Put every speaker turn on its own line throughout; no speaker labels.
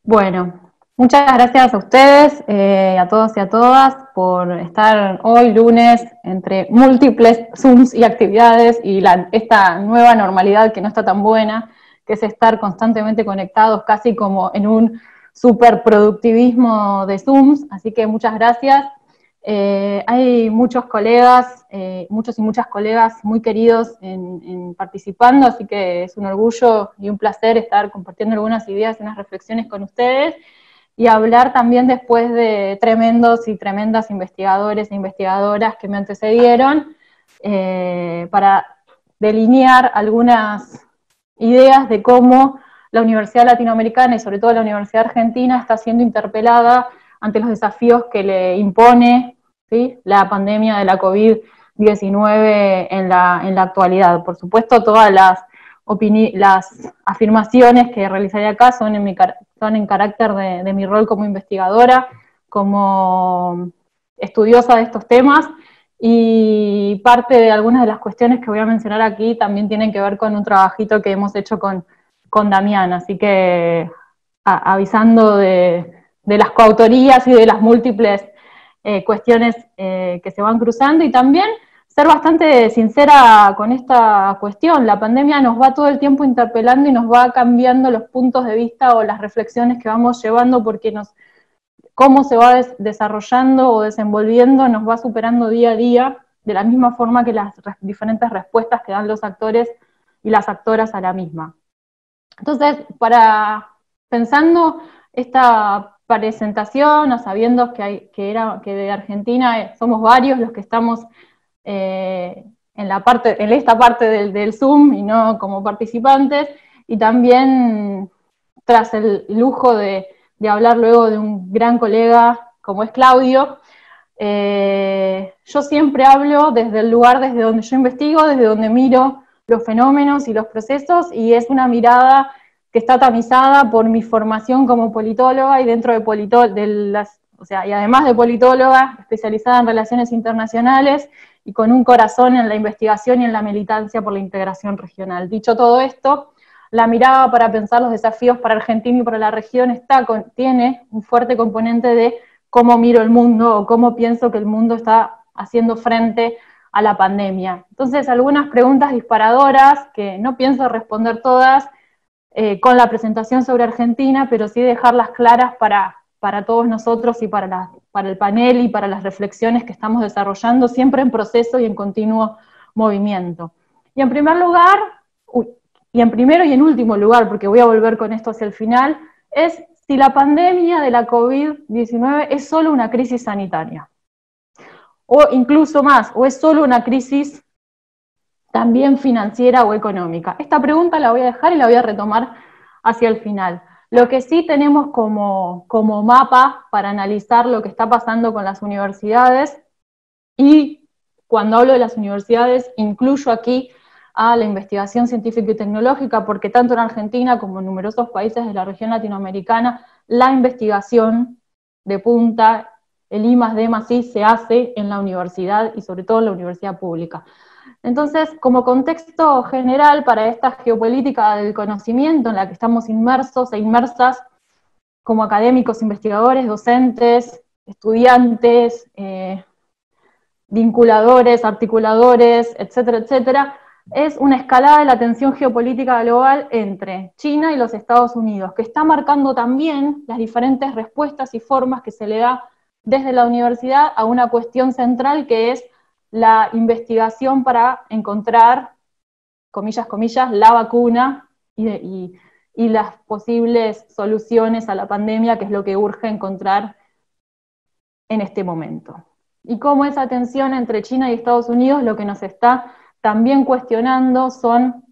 Bueno, muchas gracias a ustedes, a todos y a todas, por estar hoy lunes entre múltiples Zooms y actividades y esta nueva normalidad que no está tan buena, que es estar constantemente conectados casi como en un superproductivismo de Zooms, así que muchas gracias. Hay muchos colegas, muchos y muchas colegas muy queridos en participando, así que es un orgullo y un placer estar compartiendo algunas ideas y unas reflexiones con ustedes, y hablar también después de tremendos y tremendas investigadores e investigadoras que me antecedieron, para delinear algunas ideas de cómo la Universidad Latinoamericana y sobre todo la Universidad Argentina está siendo interpelada ante los desafíos que le impone, ¿sí?, la pandemia de la COVID-19 en la actualidad. Por supuesto, todas las afirmaciones que realizaré acá son en carácter de mi rol como investigadora, como estudiosa de estos temas, y parte de algunas de las cuestiones que voy a mencionar aquí también tienen que ver con un trabajito que hemos hecho con Damián, así que avisando de las coautorías y de las múltiples cuestiones que se van cruzando, y también ser bastante sincera con esta cuestión. La pandemia nos va todo el tiempo interpelando y nos va cambiando los puntos de vista o las reflexiones que vamos llevando, porque cómo se va desarrollando o desenvolviendo nos va superando día a día, de la misma forma que las diferentes respuestas que dan los actores y las actoras a la misma. Entonces, pensando esta presentación, o sabiendo que de Argentina somos varios los que estamos en esta parte del Zoom y no como participantes, y también tras el lujo de hablar luego de un gran colega como es Claudio, yo siempre hablo desde el lugar desde donde yo investigo, desde donde miro los fenómenos y los procesos, y es una mirada que está tamizada por mi formación como politóloga, y dentro y además de politóloga, especializada en relaciones internacionales y con un corazón en la investigación y en la militancia por la integración regional. Dicho todo esto, la mirada para pensar los desafíos para Argentina y para la región tiene un fuerte componente de cómo miro el mundo o cómo pienso que el mundo está haciendo frente a la pandemia. Entonces, algunas preguntas disparadoras que no pienso responder todas con la presentación sobre Argentina, pero sí dejarlas claras para todos nosotros y para el panel y para las reflexiones que estamos desarrollando, siempre en proceso y en continuo movimiento. Y en primero y en último lugar, porque voy a volver con esto hacia el final, es si la pandemia de la COVID-19 es solo una crisis sanitaria, o incluso más, o es solo una crisis también financiera o económica. Esta pregunta la voy a dejar y la voy a retomar hacia el final. Lo que sí tenemos como mapa para analizar lo que está pasando con las universidades, y cuando hablo de las universidades incluyo aquí a la investigación científica y tecnológica, porque tanto en Argentina como en numerosos países de la región latinoamericana, la investigación de punta, el I+D+I, se hace en la universidad y sobre todo en la universidad pública. Entonces, como contexto general para esta geopolítica del conocimiento en la que estamos inmersos e inmersas como académicos, investigadores, docentes, estudiantes, vinculadores, articuladores, etcétera, etcétera, es una escalada de la tensión geopolítica global entre China y los Estados Unidos, que está marcando también las diferentes respuestas y formas que se le da desde la universidad a una cuestión central, que es la investigación para encontrar, comillas, comillas, la vacuna y las posibles soluciones a la pandemia, que es lo que urge encontrar en este momento. Y cómo esa tensión entre China y Estados Unidos lo que nos está también cuestionando son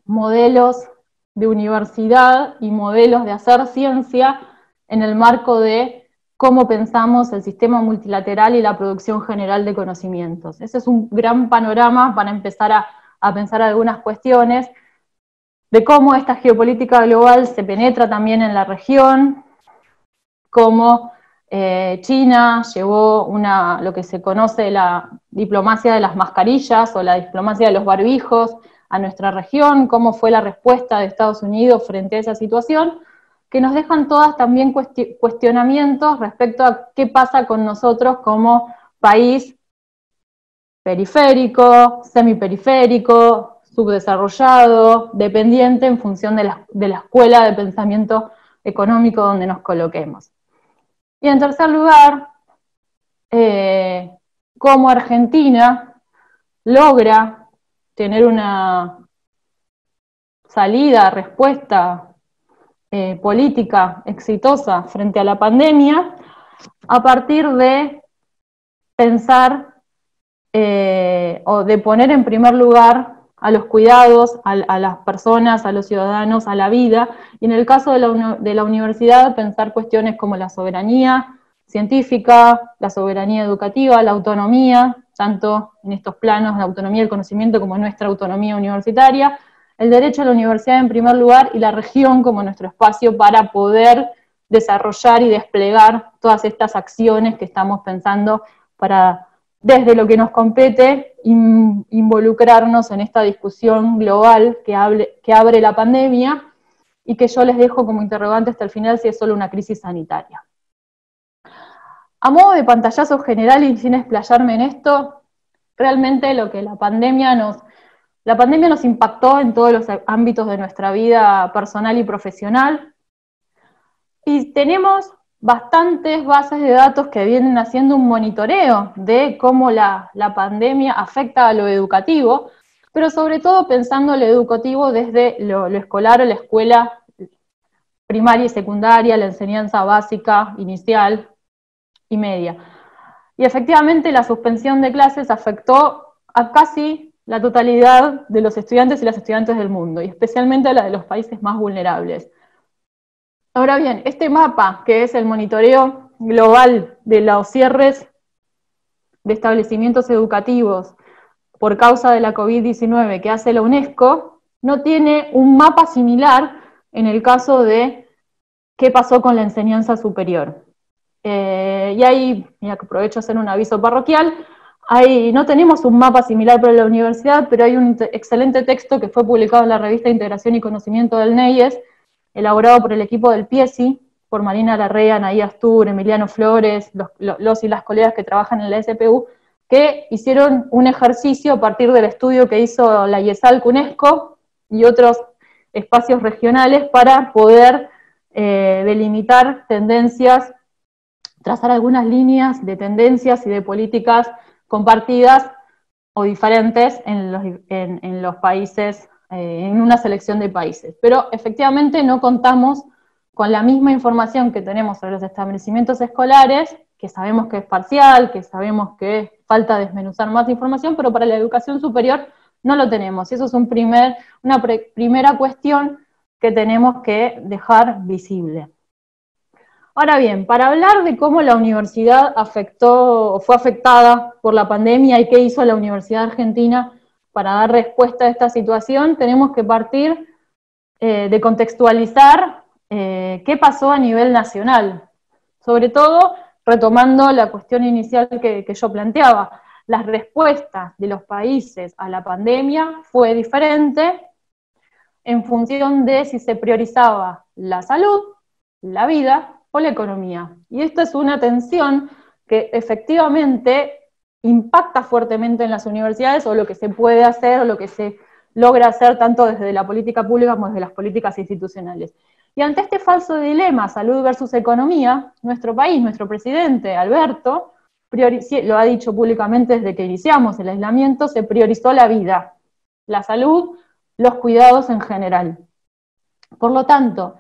modelos de universidad y modelos de hacer ciencia en el marco de cómo pensamos el sistema multilateral y la producción general de conocimientos. Ese es un gran panorama para empezar a pensar algunas cuestiones de cómo esta geopolítica global se penetra también en la región, cómo China llevó lo que se conoce la diplomacia de las mascarillas o la diplomacia de los barbijos a nuestra región, cómo fue la respuesta de Estados Unidos frente a esa situación, que nos dejan todas también cuestionamientos respecto a qué pasa con nosotros como país periférico, semiperiférico, subdesarrollado, dependiente en función de la escuela de pensamiento económico donde nos coloquemos. Y en tercer lugar, cómo Argentina logra tener una salida, respuesta política exitosa frente a la pandemia a partir de pensar o de poner en primer lugar a los cuidados, a las personas, a los ciudadanos, a la vida, y en el caso de la universidad pensar cuestiones como la soberanía científica, la soberanía educativa, la autonomía, tanto en estos planos, la autonomía del conocimiento como nuestra autonomía universitaria, el derecho a la universidad en primer lugar y la región como nuestro espacio para poder desarrollar y desplegar todas estas acciones que estamos pensando para, desde lo que nos compete, involucrarnos en esta discusión global que abre la pandemia y que yo les dejo como interrogante hasta el final si es solo una crisis sanitaria. A modo de pantallazo general y sin explayarme en esto, realmente lo que la pandemia nos impactó en todos los ámbitos de nuestra vida personal y profesional, y tenemos bastantes bases de datos que vienen haciendo un monitoreo de cómo la pandemia afecta a lo educativo, pero sobre todo pensando lo educativo desde lo escolar o la escuela primaria y secundaria, la enseñanza básica, inicial y media. Y efectivamente la suspensión de clases afectó a casi la totalidad de los estudiantes y las estudiantes del mundo, y especialmente a la de los países más vulnerables. Ahora bien, este mapa, que es el monitoreo global de los cierres de establecimientos educativos por causa de la COVID-19 que hace la UNESCO, no tiene un mapa similar en el caso de qué pasó con la enseñanza superior. Y ahí, mira que aprovecho a hacer un aviso parroquial, no tenemos un mapa similar para la universidad, pero hay un excelente texto que fue publicado en la revista Integración y Conocimiento del NEIES, elaborado por el equipo del PIESI, por Marina Larrea, Anaí Astur, Emiliano Flores, los y las colegas que trabajan en la SPU, que hicieron un ejercicio a partir del estudio que hizo la IESAL UNESCO y otros espacios regionales para poder delimitar tendencias, trazar algunas líneas de tendencias y de políticas compartidas o diferentes en los países, en una selección de países. Pero efectivamente no contamos con la misma información que tenemos sobre los establecimientos escolares, que sabemos que es parcial, que sabemos que falta desmenuzar más información, pero para la educación superior no lo tenemos. Y eso es una primera cuestión que tenemos que dejar visible. Ahora bien, para hablar de cómo la universidad fue afectada por la pandemia y qué hizo la Universidad Argentina para dar respuesta a esta situación, tenemos que partir de contextualizar qué pasó a nivel nacional. Sobre todo, retomando la cuestión inicial que yo planteaba, las respuestas de los países a la pandemia fue diferente en función de si se priorizaba la salud, la vida o la economía. Y esta es una tensión que efectivamente impacta fuertemente en las universidades, o lo que se puede hacer, o lo que se logra hacer tanto desde la política pública como desde las políticas institucionales. Y ante este falso dilema, salud versus economía, nuestro país, nuestro presidente, Alberto, lo ha dicho públicamente desde que iniciamos el aislamiento, se priorizó la vida, la salud, los cuidados en general. Por lo tanto,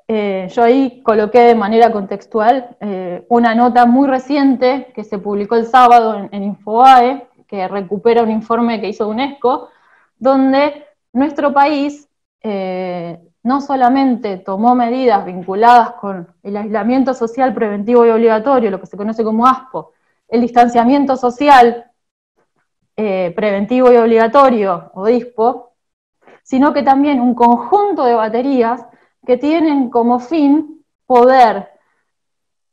yo ahí coloqué de manera contextual una nota muy reciente que se publicó el sábado en Infobae, que recupera un informe que hizo UNESCO, donde nuestro país no solamente tomó medidas vinculadas con el aislamiento social preventivo y obligatorio, lo que se conoce como ASPO, el distanciamiento social preventivo y obligatorio, o DISPO, sino que también un conjunto de baterías que tienen como fin poder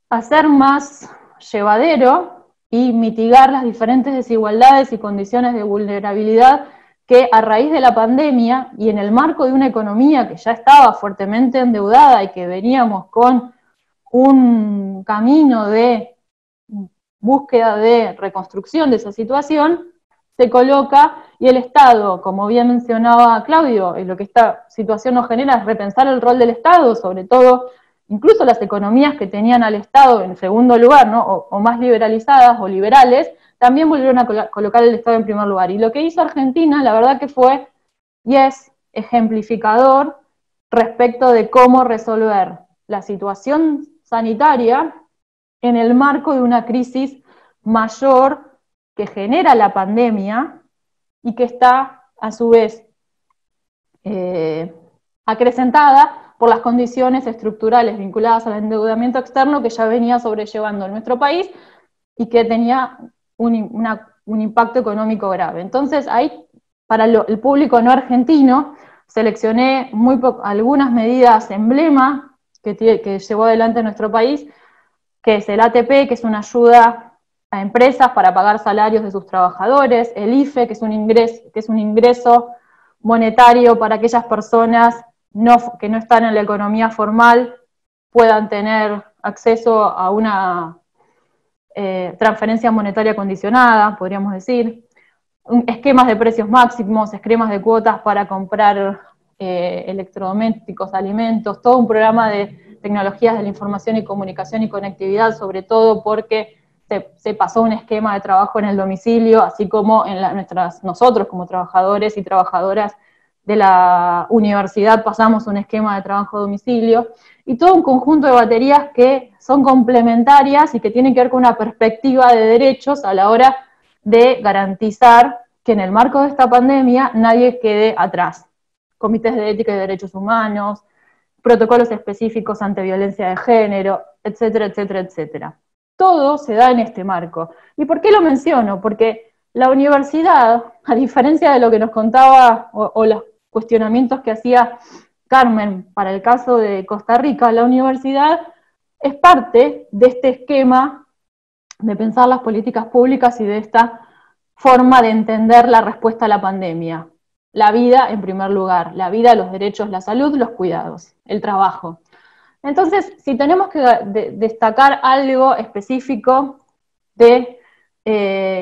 hacer más llevadero y mitigar las diferentes desigualdades y condiciones de vulnerabilidad que a raíz de la pandemia y en el marco de una economía que ya estaba fuertemente endeudada y que veníamos con un camino de búsqueda de reconstrucción de esa situación, se coloca, y el Estado, como bien mencionaba Claudio, lo que esta situación nos genera es repensar el rol del Estado, sobre todo, incluso las economías que tenían al Estado en segundo lugar, ¿no? o más liberalizadas o liberales, también volvieron a colocar el Estado en primer lugar. Y lo que hizo Argentina, la verdad que fue, y es ejemplificador respecto de cómo resolver la situación sanitaria en el marco de una crisis mayor que genera la pandemia y que está, a su vez, acrecentada por las condiciones estructurales vinculadas al endeudamiento externo que ya venía sobrellevando en nuestro país y que tenía un impacto económico grave. Entonces, ahí, para el público no argentino, seleccioné algunas medidas emblema que llevó adelante nuestro país, que es el ATP, que es una ayuda a empresas para pagar salarios de sus trabajadores, el IFE, que es un ingreso monetario para aquellas personas que no están en la economía formal, puedan tener acceso a una transferencia monetaria condicionada, podríamos decir, esquemas de precios máximos, esquemas de cuotas para comprar electrodomésticos, alimentos, todo un programa de tecnologías de la información y comunicación y conectividad, sobre todo porque se pasó un esquema de trabajo en el domicilio, así como en nosotros como trabajadores y trabajadoras de la universidad pasamos un esquema de trabajo a domicilio, y todo un conjunto de baterías que son complementarias y que tienen que ver con una perspectiva de derechos a la hora de garantizar que en el marco de esta pandemia nadie quede atrás. Comités de ética y derechos humanos, protocolos específicos ante violencia de género, etcétera, etcétera, etcétera. Todo se da en este marco. ¿Y por qué lo menciono? Porque la universidad, a diferencia de lo que nos contaba o los cuestionamientos que hacía Carmen para el caso de Costa Rica, la universidad es parte de este esquema de pensar las políticas públicas y de esta forma de entender la respuesta a la pandemia. La vida en primer lugar, la vida, los derechos, la salud, los cuidados, el trabajo. Entonces, si tenemos que destacar algo específico de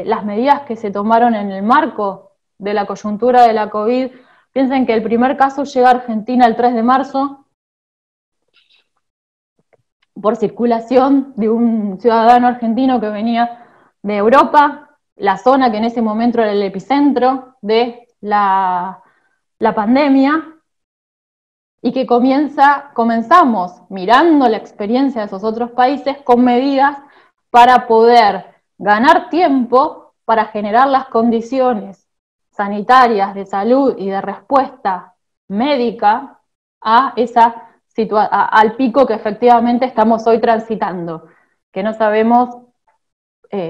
las medidas que se tomaron en el marco de la coyuntura de la COVID, piensen que el primer caso llega a Argentina el 3 de marzo, por circulación de un ciudadano argentino que venía de Europa, la zona que en ese momento era el epicentro de la pandemia, y que comenzamos mirando la experiencia de esos otros países con medidas para poder ganar tiempo para generar las condiciones sanitarias, de salud y de respuesta médica a al pico que efectivamente estamos hoy transitando, que no sabemos,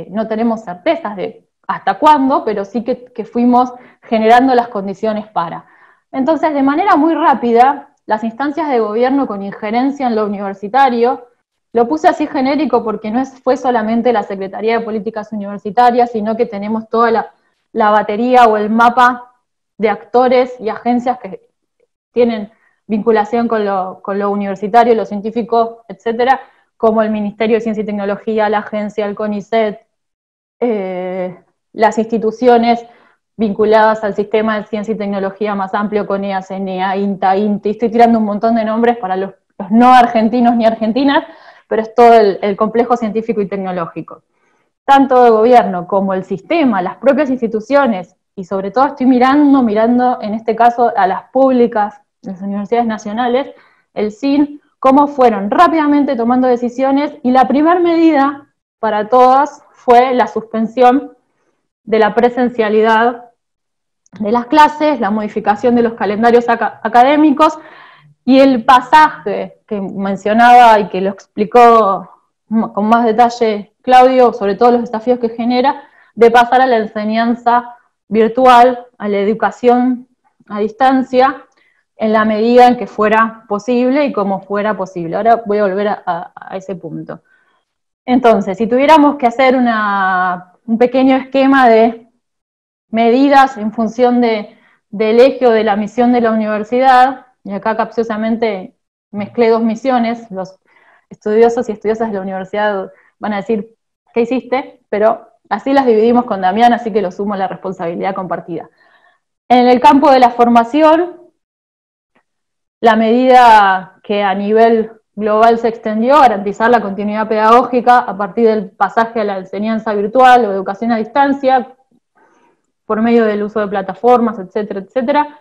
no tenemos certezas de hasta cuándo, pero sí que fuimos generando las condiciones para. Entonces, de manera muy rápida, las instancias de gobierno con injerencia en lo universitario, lo puse así genérico porque no fue solamente la Secretaría de Políticas Universitarias, sino que tenemos toda la batería o el mapa de actores y agencias que tienen vinculación con lo universitario, lo científico, etcétera, como el Ministerio de Ciencia y Tecnología, la agencia, el CONICET, las instituciones vinculadas al sistema de ciencia y tecnología más amplio, CONEA, CENEA, INTA, INTI, estoy tirando un montón de nombres para los no argentinos ni argentinas, pero es todo el complejo científico y tecnológico. Tanto el gobierno como el sistema, las propias instituciones, y sobre todo estoy mirando en este caso a las públicas, las universidades nacionales, el CIN, cómo fueron rápidamente tomando decisiones, y la primera medida para todas fue la suspensión de la presencialidad de las clases, la modificación de los calendarios académicos, y el pasaje que mencionaba y que lo explicó con más detalle Claudio, sobre todo los desafíos que genera, de pasar a la enseñanza virtual, a la educación a distancia, en la medida en que fuera posible y como fuera posible. Ahora voy a volver a ese punto. Entonces, si tuviéramos que hacer un pequeño esquema de medidas en función de del eje o de la misión de la universidad, y acá capciosamente mezclé dos misiones, los estudiosos y estudiosas de la universidad van a decir, ¿qué hiciste? Pero así las dividimos con Damián, así que lo sumo a la responsabilidad compartida. En el campo de la formación, la medida que a nivel global se extendió, garantizar la continuidad pedagógica a partir del pasaje a la enseñanza virtual o educación a distancia, por medio del uso de plataformas, etcétera, etcétera.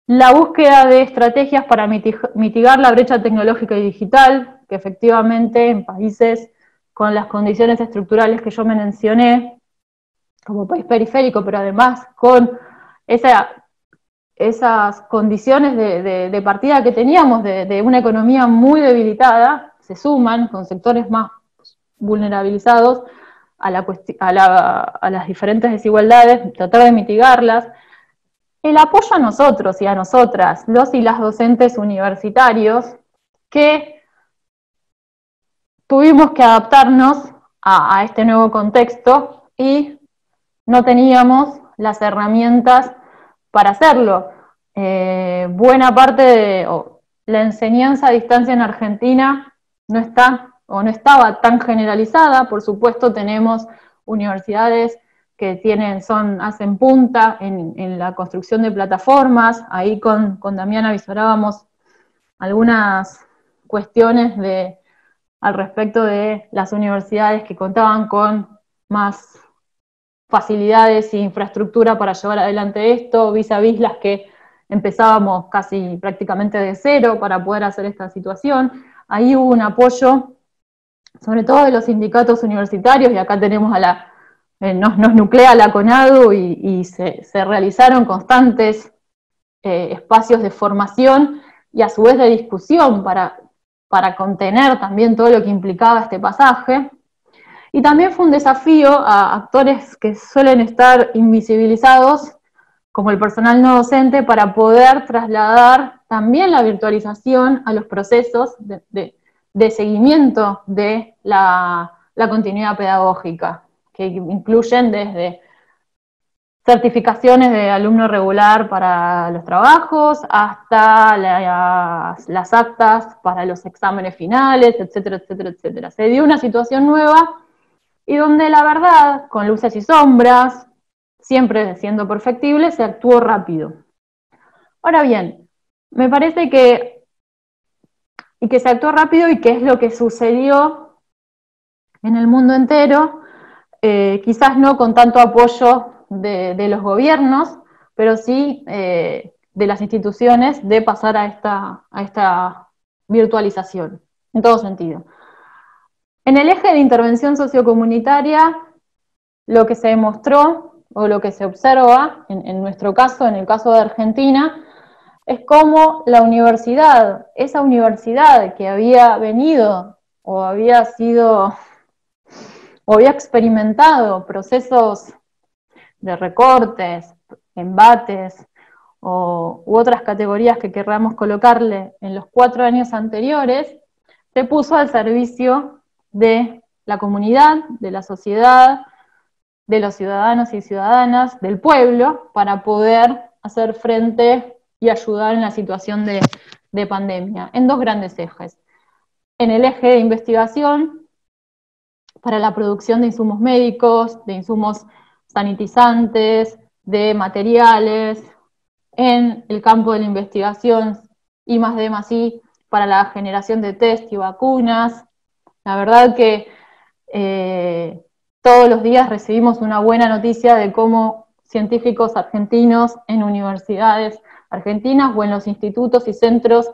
La búsqueda de estrategias para mitigar la brecha tecnológica y digital, que efectivamente en países con las condiciones estructurales que yo me mencioné, como país periférico, pero además con esas condiciones de partida que teníamos de una economía muy debilitada, se suman con sectores más vulnerabilizados a las diferentes desigualdades, tratar de mitigarlas. El apoyo a nosotros y a nosotras, los y las docentes universitarios, que tuvimos que adaptarnos a este nuevo contexto y no teníamos las herramientas para hacerlo. Buena parte de la enseñanza a distancia en Argentina no está o no estaba tan generalizada. Por supuesto tenemos universidades que hacen punta en la construcción de plataformas. Ahí con Damián avisorábamos algunas cuestiones al respecto de las universidades que contaban con más facilidades e infraestructura para llevar adelante esto, vis a vis las que empezábamos casi prácticamente de cero para poder hacer esta situación. Ahí hubo un apoyo, sobre todo de los sindicatos universitarios, y acá tenemos nos nuclea la CONADU y se realizaron constantes espacios de formación y a su vez de discusión para contener también todo lo que implicaba este pasaje. Y también fue un desafío a actores que suelen estar invisibilizados, como el personal no docente, para poder trasladar también la virtualización a los procesos de seguimiento de la continuidad pedagógica, que incluyen desde certificaciones de alumno regular para los trabajos, hasta las actas para los exámenes finales, etcétera, etcétera, etcétera. Se dio una situación nueva y donde la verdad, con luces y sombras, siempre siendo perfectible, se actuó rápido. Ahora bien, me parece que se actuó rápido y que es lo que sucedió en el mundo entero, quizás no con tanto apoyo de los gobiernos, pero sí de las instituciones, de pasar a esta virtualización, en todo sentido. En el eje de intervención sociocomunitaria, lo que se demostró, o lo que se observa, en nuestro caso, en el caso de Argentina, es cómo la universidad, esa universidad que había venido, o había experimentado procesos de recortes, embates, u otras categorías que querramos colocarle en los 4 años anteriores, se puso al servicio de la comunidad, de la sociedad, de los ciudadanos y ciudadanas, del pueblo, para poder hacer frente y ayudar en la situación de pandemia, en dos grandes ejes. En el eje de investigación, para la producción de insumos médicos, de insumos sanitizantes, de materiales, en el campo de la investigación I+D+I para la generación de test y vacunas. La verdad que todos los días recibimos una buena noticia de cómo científicos argentinos en universidades argentinas o en los institutos y centros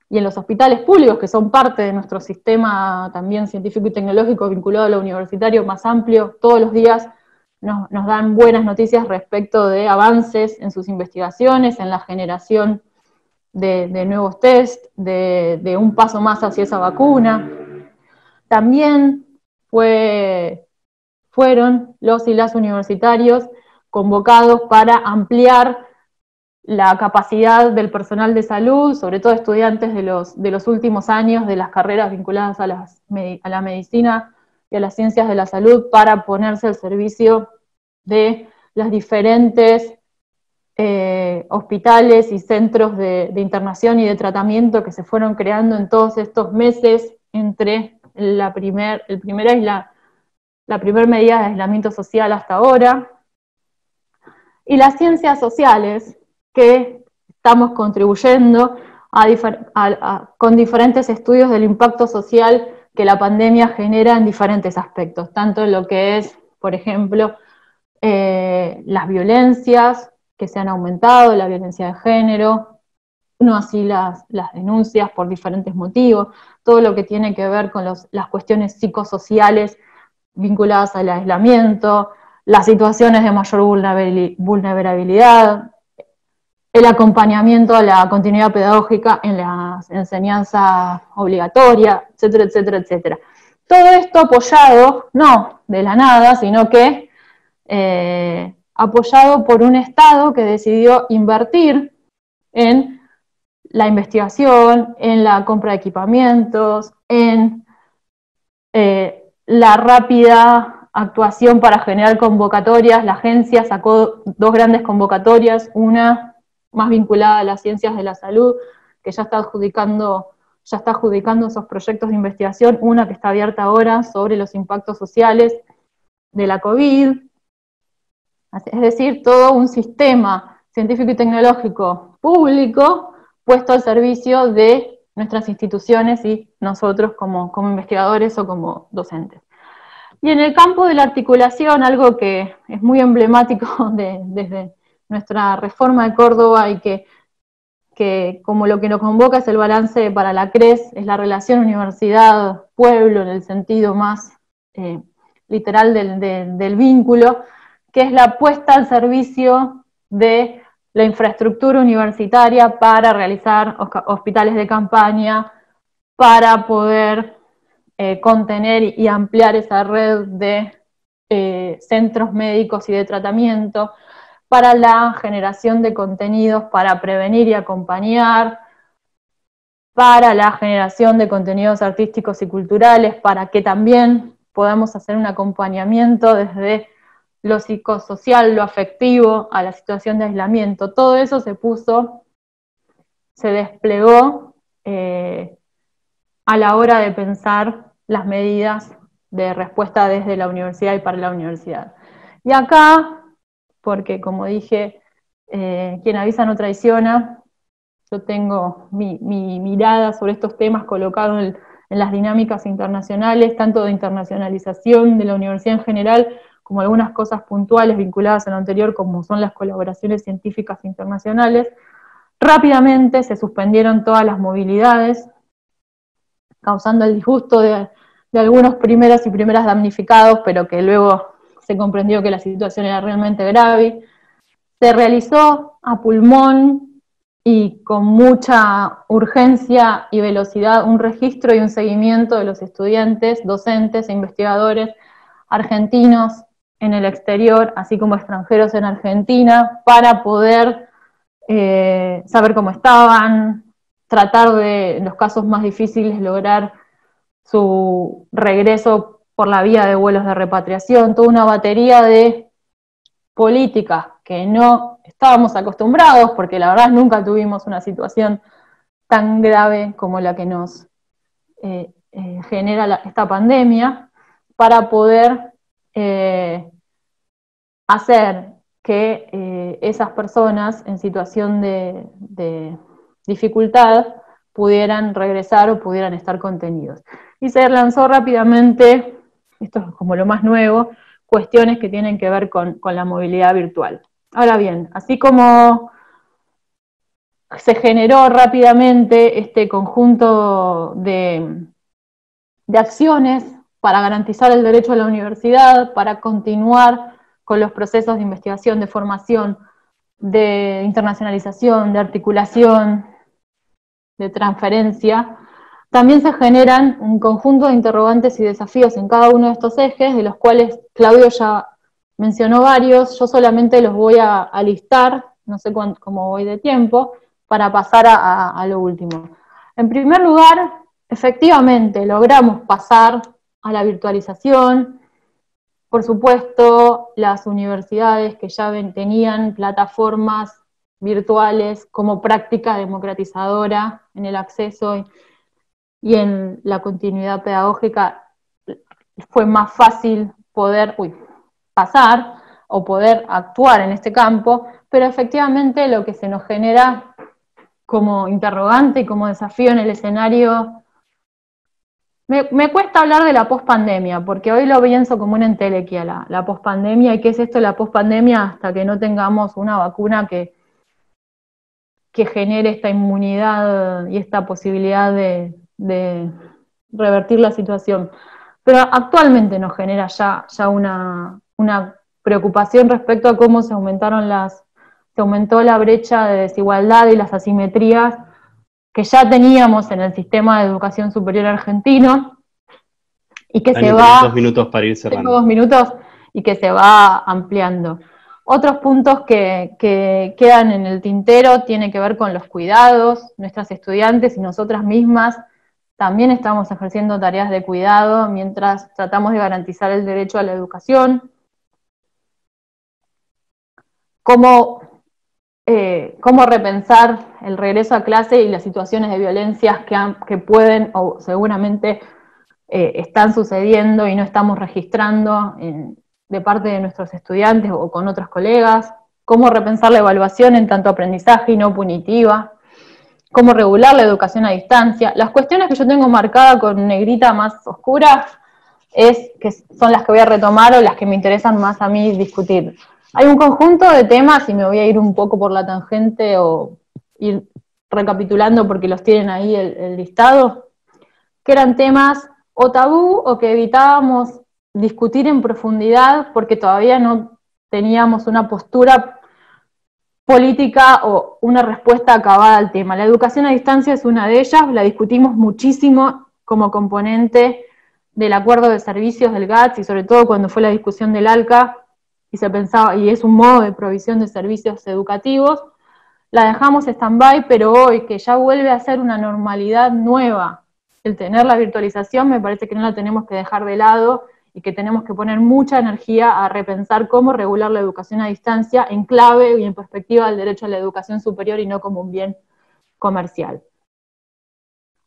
y en los hospitales públicos, que son parte de nuestro sistema también científico y tecnológico vinculado a lo universitario más amplio, todos los días nos dan buenas noticias respecto de avances en sus investigaciones, en la generación de nuevos test, de un paso más hacia esa vacuna. También fueron los y las universitarios convocados para ampliar la capacidad del personal de salud, sobre todo estudiantes de los últimos años de las carreras vinculadas a la medicina y a las ciencias de la salud, para ponerse al servicio de las diferentes hospitales y centros de internación y de tratamiento que se fueron creando en todos estos meses entre la primera medida de aislamiento social hasta ahora, y las ciencias sociales, que estamos contribuyendo con diferentes estudios del impacto social que la pandemia genera en diferentes aspectos, tanto en lo que es, por ejemplo, las violencias que se han aumentado, la violencia de género, no así las denuncias por diferentes motivos, todo lo que tiene que ver con las cuestiones psicosociales vinculadas al aislamiento, las situaciones de mayor vulnerabilidad, el acompañamiento a la continuidad pedagógica en la enseñanza obligatoria, etcétera, etcétera, etcétera. Todo esto apoyado, no de la nada, sino que apoyado por un Estado que decidió invertir en la investigación, en la compra de equipamientos, en la rápida actuación para generar convocatorias. La agencia sacó 2 grandes convocatorias, una más vinculada a las ciencias de la salud, que ya está adjudicando esos proyectos de investigación, una que está abierta ahora sobre los impactos sociales de la COVID. Es decir, todo un sistema científico y tecnológico público puesto al servicio de nuestras instituciones y nosotros como investigadores o como docentes. Y en el campo de la articulación, algo que es muy emblemático desde nuestra reforma de Córdoba y que como lo que nos convoca es el balance para la CRES, es la relación universidad-pueblo en el sentido más literal del vínculo, que es la puesta al servicio de la infraestructura universitaria para realizar hospitales de campaña, para poder contener y ampliar esa red de centros médicos y de tratamiento, para la generación de contenidos para prevenir y acompañar, para la generación de contenidos artísticos y culturales, para que también podamos hacer un acompañamiento desde lo psicosocial, lo afectivo, a la situación de aislamiento. Todo eso se desplegó a la hora de pensar las medidas de respuesta desde la universidad y para la universidad. Y acá, porque como dije, quien avisa no traiciona, yo tengo mi mirada sobre estos temas colocado en las dinámicas internacionales, tanto de internacionalización de la universidad en general, como algunas cosas puntuales vinculadas a lo anterior, como son las colaboraciones científicas internacionales. Rápidamente se suspendieron todas las movilidades, causando el disgusto de algunos primeros y primeras damnificados, pero que luego se comprendió que la situación era realmente grave. Se realizó a pulmón y con mucha urgencia y velocidad un registro y un seguimiento de los estudiantes, docentes e investigadores argentinos en el exterior, así como extranjeros en Argentina, para poder saber cómo estaban, tratar de, en los casos más difíciles, lograr su regreso por la vía de vuelos de repatriación, toda una batería de políticas que no estábamos acostumbrados, porque la verdad nunca tuvimos una situación tan grave como la que nos genera esta pandemia, para poder hacer que esas personas en situación de dificultad pudieran regresar o pudieran estar contenidos. Y se lanzó rápidamente, esto es como lo más nuevo, cuestiones que tienen que ver con la movilidad virtual. Ahora bien, así como se generó rápidamente este conjunto de acciones para garantizar el derecho a la universidad, para continuar con los procesos de investigación, de formación, de internacionalización, de articulación, de transferencia, también se generan un conjunto de interrogantes y desafíos en cada uno de estos ejes, de los cuales Claudio ya mencionó varios. Yo solamente los voy a listar, no sé cómo voy de tiempo, para pasar a lo último. En primer lugar, efectivamente, logramos pasar a la virtualización. Por supuesto, las universidades que ya tenían plataformas virtuales como práctica democratizadora en el acceso y en la continuidad pedagógica, fue más fácil poder pasar o poder actuar en este campo, pero efectivamente lo que se nos genera como interrogante y como desafío en el escenario, me cuesta hablar de la pospandemia, porque hoy lo pienso como una entelequia, la pospandemia, y qué es esto de la pospandemia hasta que no tengamos una vacuna que genere esta inmunidad y esta posibilidad de revertir la situación. Pero actualmente nos genera ya una preocupación respecto a cómo se aumentó la brecha de desigualdad y las asimetrías que ya teníamos en el sistema de educación superior argentino y que
Dani,
se
tenés
va,
2 minutos para ir
tengo
cerrando.
2 minutos, y que se va ampliando. Otros puntos que quedan en el tintero tienen que ver con los cuidados. Nuestras estudiantes y nosotras mismas también estamos ejerciendo tareas de cuidado mientras tratamos de garantizar el derecho a la educación. Cómo repensar el regreso a clase y las situaciones de violencias que pueden o seguramente están sucediendo y no estamos registrando de parte de nuestros estudiantes o con otros colegas. Cómo repensar la evaluación en tanto aprendizaje y no punitiva. Cómo regular la educación a distancia. Las cuestiones que yo tengo marcada con negrita más oscura que son las que voy a retomar o las que me interesan más a mí discutir. Hay un conjunto de temas, y me voy a ir un poco por la tangente o ir recapitulando porque los tienen ahí el listado, que eran temas o tabú o que evitábamos discutir en profundidad porque todavía no teníamos una postura política o una respuesta acabada al tema. La educación a distancia es una de ellas, la discutimos muchísimo como componente del acuerdo de servicios del GATS y sobre todo cuando fue la discusión del ALCA y se pensaba, y es un modo de provisión de servicios educativos, la dejamos stand-by, pero hoy que ya vuelve a ser una normalidad nueva el tener la virtualización, me parece que no la tenemos que dejar de lado y que tenemos que poner mucha energía a repensar cómo regular la educación a distancia en clave y en perspectiva del derecho a la educación superior y no como un bien comercial.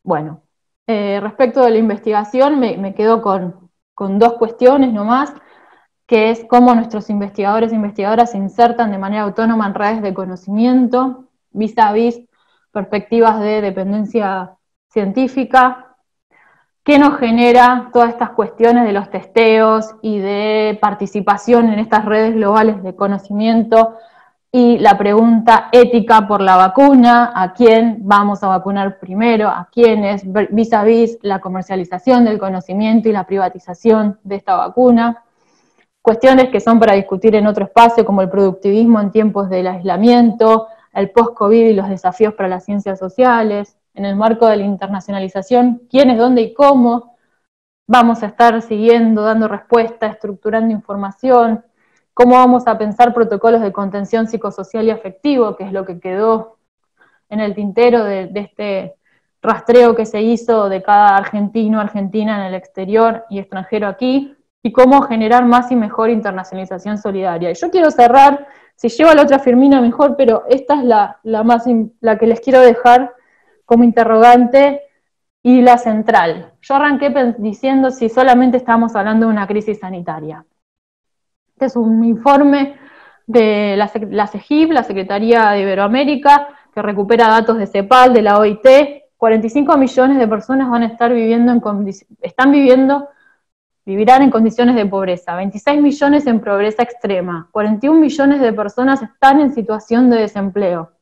Bueno, respecto de la investigación, me quedo con 2 cuestiones nomás, que es cómo nuestros investigadores e investigadoras se insertan de manera autónoma en redes de conocimiento, vis a vis perspectivas de dependencia científica, qué nos genera todas estas cuestiones de los testeos y de participación en estas redes globales de conocimiento, y la pregunta ética por la vacuna, a quién vamos a vacunar primero, a quiénes, vis a vis la comercialización del conocimiento y la privatización de esta vacuna. Cuestiones que son para discutir en otro espacio, como el productivismo en tiempos del aislamiento, el post-COVID y los desafíos para las ciencias sociales. En el marco de la internacionalización, quiénes, dónde y cómo vamos a estar siguiendo, dando respuesta, estructurando información, cómo vamos a pensar protocolos de contención psicosocial y afectivo, que es lo que quedó en el tintero de este rastreo que se hizo de cada argentino, argentina en el exterior y extranjero aquí, y cómo generar más y mejor internacionalización solidaria. Y yo quiero cerrar, si llevo a la otra Firmina mejor, pero esta es la que les quiero dejar como interrogante y la central. Yo arranqué diciendo si solamente estamos hablando de una crisis sanitaria. Este es un informe de la CEGIP, la Secretaría de Iberoamérica, que recupera datos de CEPAL, de la OIT. 45 millones de personas van a estar vivirán en condiciones de pobreza, 26 millones en pobreza extrema, 41 millones de personas están en situación de desempleo.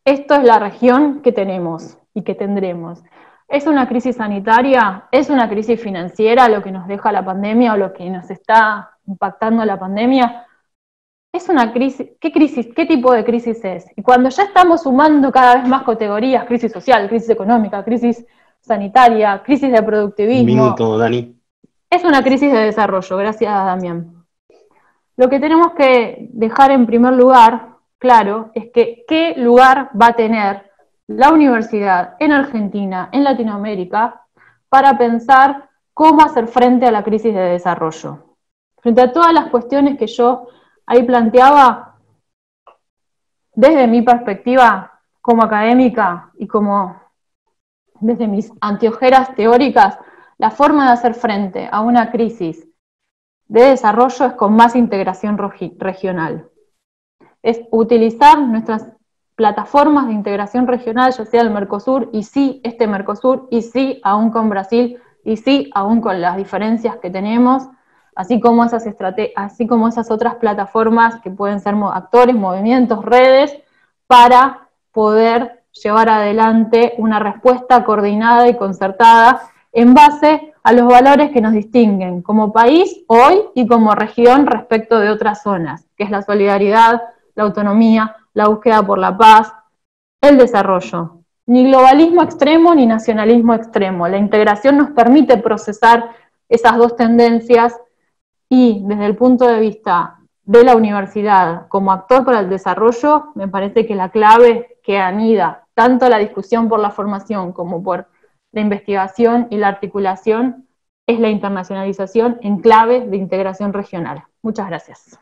Esto es la región que tenemos y que tendremos. ¿Es una crisis sanitaria? ¿Es una crisis financiera lo que nos deja la pandemia o lo que nos está impactando la pandemia? ¿Es una crisis? ¿Qué tipo de crisis es? Y cuando ya estamos sumando cada vez más categorías, crisis social, crisis económica, crisis sanitaria, crisis de productivismo.
Un minuto, Dani.
Es una crisis de desarrollo, gracias a Damián. Lo que tenemos que dejar en primer lugar, claro, es que qué lugar va a tener la universidad en Argentina, en Latinoamérica, para pensar cómo hacer frente a la crisis de desarrollo. Frente a todas las cuestiones que yo ahí planteaba, desde mi perspectiva como académica y como desde mis anteojeras teóricas, la forma de hacer frente a una crisis de desarrollo es con más integración regional. Es utilizar nuestras plataformas de integración regional, ya sea el Mercosur, y sí este Mercosur, y sí aún con Brasil, y sí aún con las diferencias que tenemos, así como esas otras plataformas que pueden ser actores, movimientos, redes, para poder llevar adelante una respuesta coordinada y concertada en base a los valores que nos distinguen como país hoy y como región respecto de otras zonas, que es la solidaridad, la autonomía, la búsqueda por la paz, el desarrollo. Ni globalismo extremo ni nacionalismo extremo. La integración nos permite procesar esas dos tendencias y desde el punto de vista de la universidad como actor para el desarrollo, me parece que la clave que anida tanto la discusión por la formación como por la investigación y la articulación es la internacionalización en clave de integración regional. Muchas gracias.